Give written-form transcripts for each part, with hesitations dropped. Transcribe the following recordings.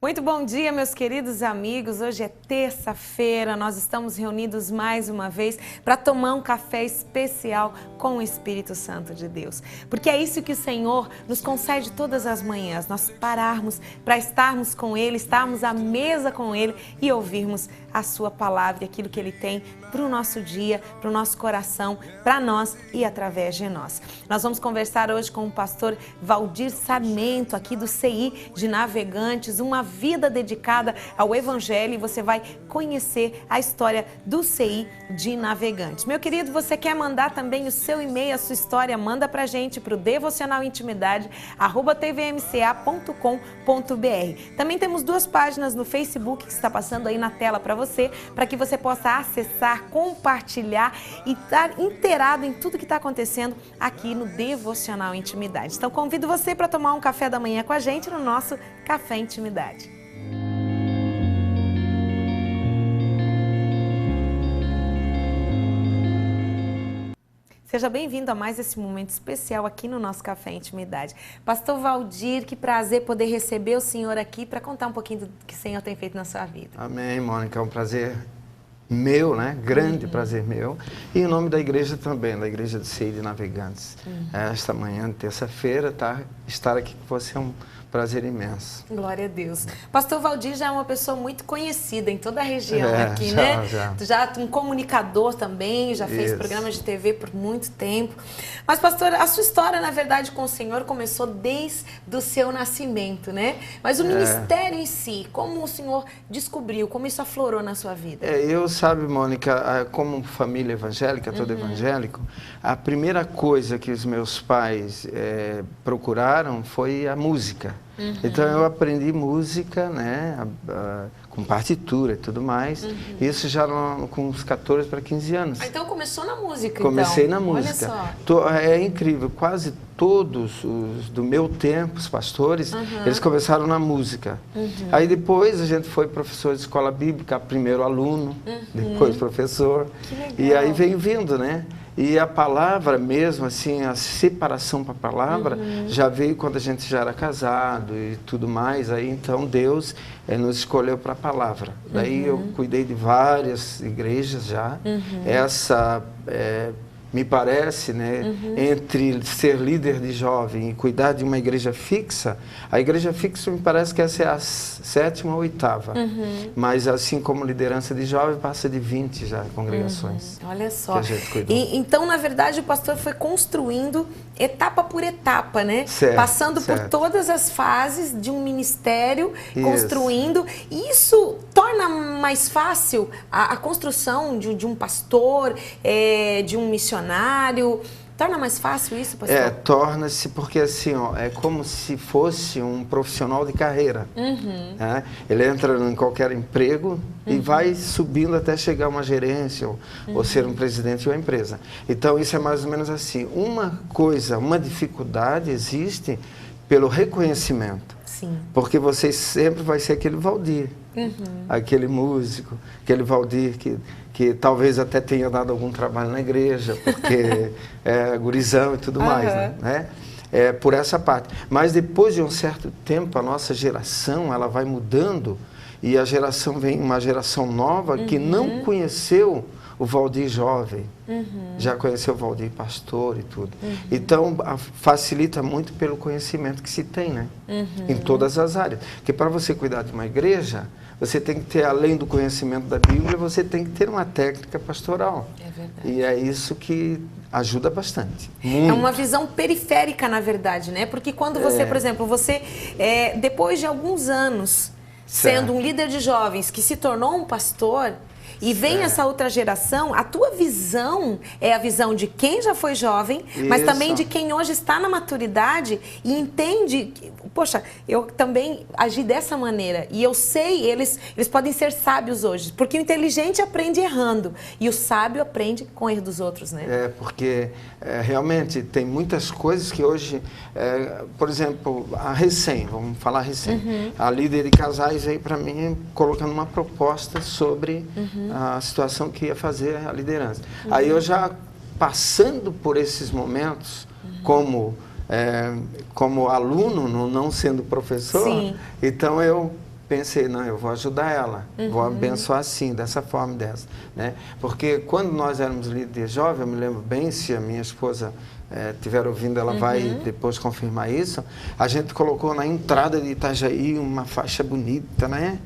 Muito bom dia, meus queridos amigos. Hoje é terça-feira, nós estamos reunidos mais uma vez para tomar um café especial com o Espírito Santo de Deus. Porque é isso que o Senhor nos concede todas as manhãs, nós pararmos para estarmos com Ele, estarmos à mesa com Ele e ouvirmos a Sua palavra e aquilo que Ele tem para o nosso dia, para o nosso coração, para nós e através de nós. Nós vamos conversar hoje com o pastor Valdir Sarmento, aqui do CI de Navegantes, uma vida dedicada ao Evangelho, e você vai conhecer a história do CI de Navegantes. Meu querido, você quer mandar também o seu e-mail, a sua história, manda pra gente pro devocionalintimidade@tvmca.com.br. Também temos duas páginas no Facebook que está passando aí na tela para que você possa acessar, compartilhar e estar inteirado em tudo que está acontecendo aqui no Devocional Intimidade. Então convido você para tomar um café da manhã com a gente no nosso Café Intimidade. Seja bem-vindo a mais esse momento especial aqui no nosso Café Intimidade. Pastor Valdir, que prazer poder receber o senhor aqui para contar um pouquinho do que o Senhor tem feito na sua vida. Amém, Mônica, é um prazer meu, né? Grande prazer meu. E em nome da igreja também, da igreja de CI de Navegantes. Esta manhã, terça-feira, estar aqui com você é um prazer imenso. Glória a Deus. Pastor Valdir já é uma pessoa muito conhecida em toda a região aqui, né? Já um comunicador também, já fez programas de TV por muito tempo. Mas, pastor, a sua história, na verdade, com o Senhor começou desde o seu nascimento, né? Mas o ministério em si, como o Senhor descobriu, como isso aflorou na sua vida? Sabe, Mônica, como família evangélica, todo evangélico, a primeira coisa que os meus pais procuraram foi a música. Então eu aprendi música, né, com partitura e tudo mais. Isso já com uns 14 para 15 anos. Então começou na música, Comecei na Olha música. só. É incrível, quase todos os do meu tempo, os pastores, eles começaram na música. Aí depois a gente foi professor de escola bíblica, primeiro aluno, depois professor. Que legal. E aí veio vindo, né? E a palavra mesmo, assim, a separação para a palavra, já veio quando a gente já era casado e tudo mais. Aí então Deus nos escolheu para a palavra. Daí eu cuidei de várias igrejas já. Essa, me parece, né, entre ser líder de jovem e cuidar de uma igreja fixa, a igreja fixa me parece que essa é a 7ª ou 8ª. Mas assim como liderança de jovem, passa de 20 já congregações. Olha só. Que a gente cuidou. Então, na verdade, o pastor foi construindo etapa por etapa, né? Certo, passando por todas as fases de um ministério, construindo. E isso torna mais fácil a construção de um pastor, de um missionário. Torna mais fácil isso, pastor? Torna-se, porque assim, é como se fosse um profissional de carreira. Né? Ele entra em qualquer emprego e vai subindo até chegar a uma gerência ou ser um presidente de uma empresa. Então, isso é mais ou menos assim. Uma dificuldade existe pelo reconhecimento. Sim. Porque você sempre vai ser aquele Valdir, aquele músico, aquele Valdir que talvez até tenha dado algum trabalho na igreja, porque é gurizão e tudo mais, né? Por essa parte. Mas depois de um certo tempo, a nossa geração, ela vai mudando, e a geração vem uma geração nova que não conheceu o Valdir jovem, já conheceu o Valdir pastor e tudo. Então, facilita muito pelo conhecimento que se tem, né? Em todas as áreas. Porque para você cuidar de uma igreja, você tem que ter, além do conhecimento da Bíblia, você tem que ter uma técnica pastoral. É verdade. E é isso que ajuda bastante. Muito. É uma visão periférica, na verdade, né? Porque quando você, por exemplo, depois de alguns anos, sendo um líder de jovens que se tornou um pastor, e vem essa outra geração, a tua visão é a visão de quem já foi jovem, mas também de quem hoje está na maturidade e entende, poxa, eu também agi dessa maneira. E eu sei, eles podem ser sábios hoje, porque o inteligente aprende errando e o sábio aprende com o erro dos outros, né? Porque realmente tem muitas coisas que hoje, por exemplo, vamos falar recém, a líder de casais veio para mim colocando uma proposta sobre a situação que ia fazer a liderança. Aí eu já passando por esses momentos, como aluno, não sendo professor, então eu pensei, não, eu vou ajudar ela, vou abençoar assim, dessa forma dessa, né? Porque quando nós éramos líderes jovens, eu me lembro bem, se a minha esposa estiver ouvindo, ela vai depois confirmar isso, a gente colocou na entrada de Itajaí uma faixa bonita, né?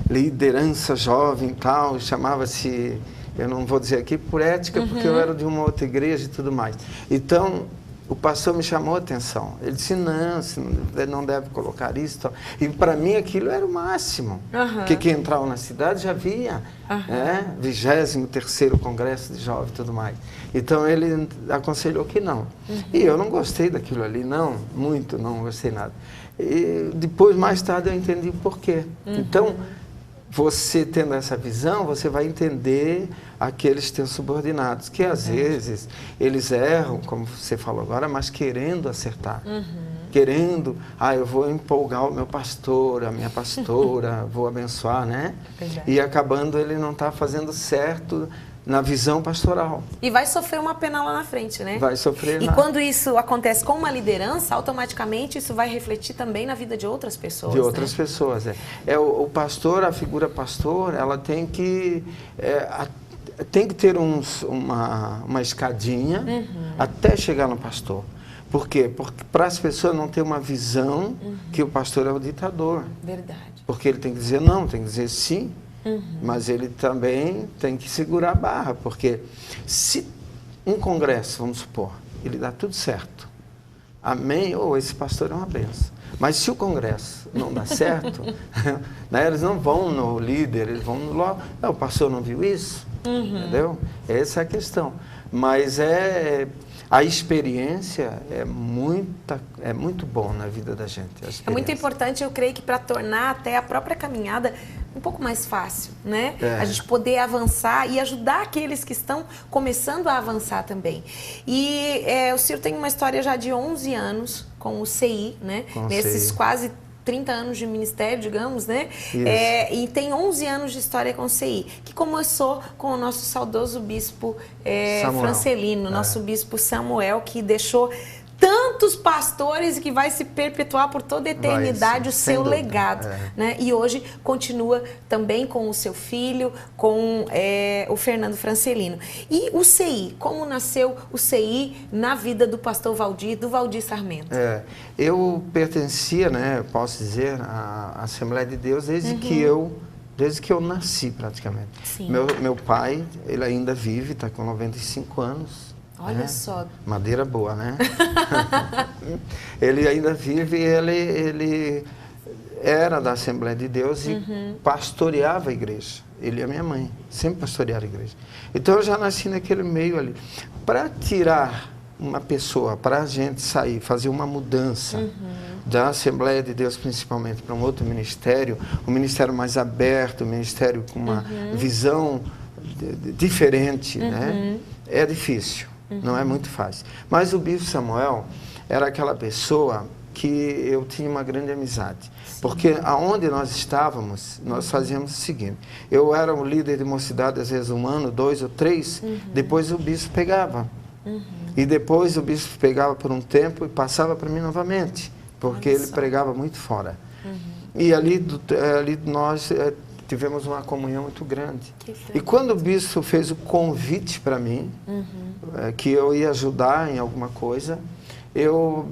Liderança jovem e tal, chamava-se, eu não vou dizer aqui por ética, porque eu era de uma outra igreja e tudo mais. Então, o pastor me chamou a atenção. Ele disse, não, você não deve colocar isso. Tal. E para mim aquilo era o máximo. Porque quem entrava na cidade já via, 23º Congresso de Jovens e tudo mais. Então ele aconselhou que não. E eu não gostei daquilo ali, não gostei nada. E depois, mais tarde, eu entendi o porquê. Então, você tendo essa visão, você vai entender aqueles teus subordinados, que às vezes eles erram, como você falou agora, mas querendo acertar. Querendo, eu vou empolgar o meu pastor, a minha pastora, vou abençoar, né? E acabando ele não está fazendo certo na visão pastoral. E vai sofrer uma pena lá na frente, né? Vai sofrer. E quando isso acontece com uma liderança, automaticamente isso vai refletir também na vida de outras pessoas. De outras pessoas, o pastor, a figura pastor, ela tem que ter uma escadinha até chegar no pastor. Por quê? Porque para as pessoas não ter uma visão que o pastor é o ditador. Verdade. Porque ele tem que dizer não, tem que dizer sim. Mas ele também tem que segurar a barra, porque se um congresso, vamos supor, ele dá tudo certo, amém, esse pastor é uma benção. Mas se o congresso não dá certo, né, eles não vão no líder, eles vão no o pastor não viu isso, entendeu? Essa é a questão. Mas a experiência é muito bom na vida da gente. É muito importante, eu creio que para tornar até a própria caminhada um pouco mais fácil, né? A gente poder avançar e ajudar aqueles que estão começando a avançar também. E o Ciro tem uma história já de 11 anos com o CI, né? Nesses quase 30 anos de ministério, digamos, né? E tem 11 anos de história com o CI, que começou com o nosso saudoso bispo Francelino, nosso bispo Samuel, que deixou tantos pastores e que vai se perpetuar por toda a eternidade o seu legado, né? E hoje continua também com o seu filho, com o Fernando Francelino. E o CI, como nasceu o CI na vida do pastor Valdir, do Valdir Sarmento? Eu pertencia, né, posso dizer, à Assembleia de Deus desde que eu nasci praticamente. Meu pai, ele ainda vive, está com 95 anos. Olha só. Madeira boa, né? Ele ainda vive, ele era da Assembleia de Deus e pastoreava a igreja. Ele e a minha mãe, sempre pastorearam a igreja. Então eu já nasci naquele meio ali. Para tirar uma pessoa, para a gente sair, fazer uma mudança da Assembleia de Deus principalmente para um outro ministério, um ministério mais aberto, um ministério com uma visão diferente, né? É difícil. Não é muito fácil. Mas o bispo Samuel era aquela pessoa que eu tinha uma grande amizade. Porque aonde nós estávamos, nós fazíamos o seguinte. Eu era o líder de mocidade, às vezes 1 ano, 2 ou 3, depois o bispo pegava. E depois o bispo pegava por um tempo e passava para mim novamente, porque ele pregava muito fora. E ali nós tivemos uma comunhão muito grande. E quando o bispo fez o convite para mim, que eu ia ajudar em alguma coisa,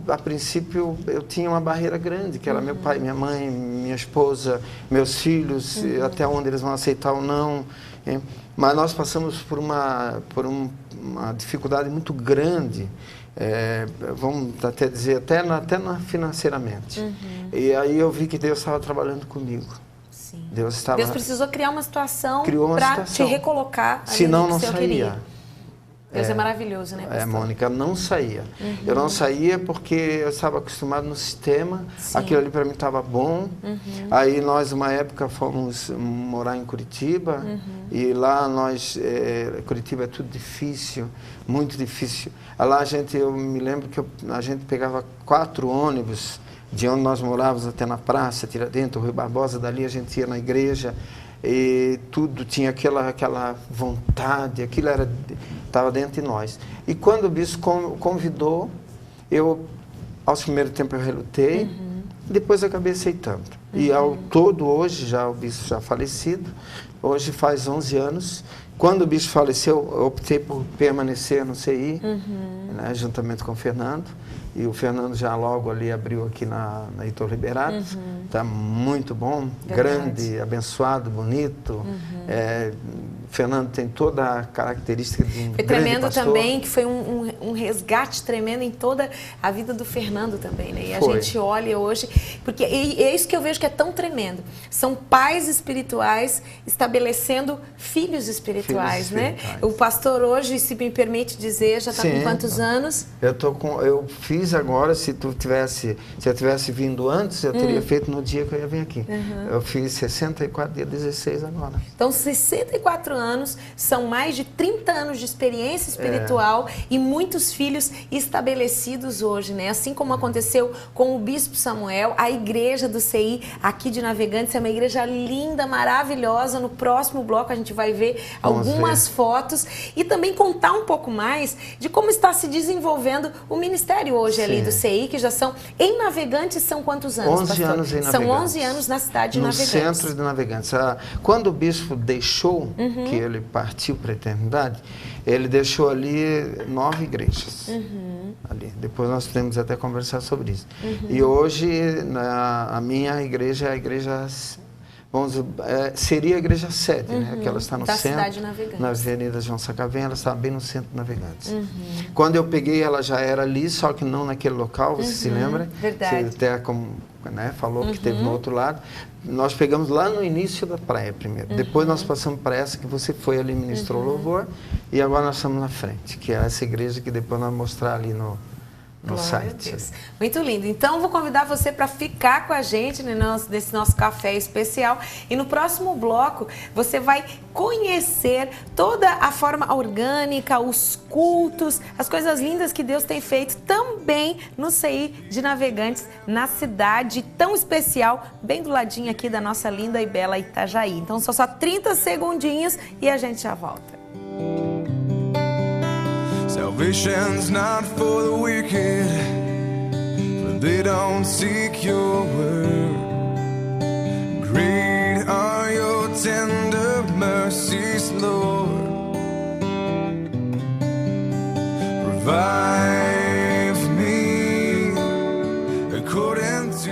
a princípio, eu tinha uma barreira grande, que era meu pai, minha mãe, minha esposa, meus filhos, até onde eles vão aceitar ou não. Mas nós passamos por uma dificuldade muito grande, vamos até dizer, até financeiramente. E aí eu vi que Deus estava trabalhando comigo. Deus precisou criar uma situação para te recolocar ali. Senão não saía. Queria. Deus é maravilhoso, né, pastor? Mônica, não saía. Eu não saía porque eu estava acostumado no sistema, aquilo ali para mim estava bom. Aí nós, uma época, fomos morar em Curitiba, e lá Curitiba é tudo difícil, muito difícil. Lá eu me lembro que a gente pegava 4 ônibus, de onde nós morávamos até na praça, Tiradentes, Rui Barbosa, dali a gente ia na igreja, e tudo tinha aquela vontade, aquilo estava dentro de nós. E quando o bispo convidou, aos primeiros tempos eu relutei, depois acabei aceitando. E ao todo hoje, já o bispo já falecido, hoje faz 11 anos. Quando o bispo faleceu, eu optei por permanecer no CI, né, juntamente com o Fernando. E o Fernando já logo ali abriu aqui na Heitor Liberato. Está muito bom, grande, abençoado, bonito. O Fernando tem toda a característica de um Foi grande tremendo pastor. também, que foi um resgate tremendo em toda a vida do Fernando também, né? E Foi. a gente olha hoje, porque é isso que eu vejo que é tão tremendo. São pais espirituais estabelecendo filhos espirituais, né? O pastor hoje, se me permite dizer, já está com quantos anos? Eu fiz agora, se eu tivesse vindo antes, eu teria feito no dia que eu ia vir aqui. Eu fiz 64, dia 16 agora. Então, 64 anos, são mais de 30 anos de experiência espiritual e muitos filhos estabelecidos hoje, né? Assim como aconteceu com o Bispo Samuel, a igreja do CI aqui de Navegantes é uma igreja linda, maravilhosa. No próximo bloco a gente vai ver algumas fotos e também contar um pouco mais de como está se desenvolvendo o ministério hoje ali do CI, que já são em Navegantes, são quantos anos, 11 pastor? anos em Navegantes. São 11 anos na cidade de Navegantes. No centro de Navegantes. Quando o bispo deixou, que ele partiu para a eternidade, ele deixou ali 9 igrejas. Ali. Depois nós podemos até conversar sobre isso. E hoje a minha igreja é a igreja, seria a igreja sede, né? Que ela está no centro, cidade de Navegantes. na Avenida João Sacavém, ela está bem no centro de Navegantes. Quando eu peguei, ela já era ali, só que não naquele local, você se lembra? Verdade. Você até falou que teve no outro lado. Nós pegamos lá no início da praia primeiro. Depois nós passamos para essa que você foi ali, ministrou louvor. E agora nós estamos na frente, que é essa igreja que depois nós vamos mostrar ali no site. Muito lindo. Então, vou convidar você para ficar com a gente nesse nosso café especial. E no próximo bloco, você vai conhecer toda a forma orgânica, os cultos, as coisas lindas que Deus tem feito também no CI de Navegantes, na cidade tão especial, bem do ladinho aqui da nossa linda e bela Itajaí. Então, são só 30 segundinhos e a gente já volta. Salvation's not for the wicked, for they don't seek your word. Great are your tender mercies, Lord. Revive me according to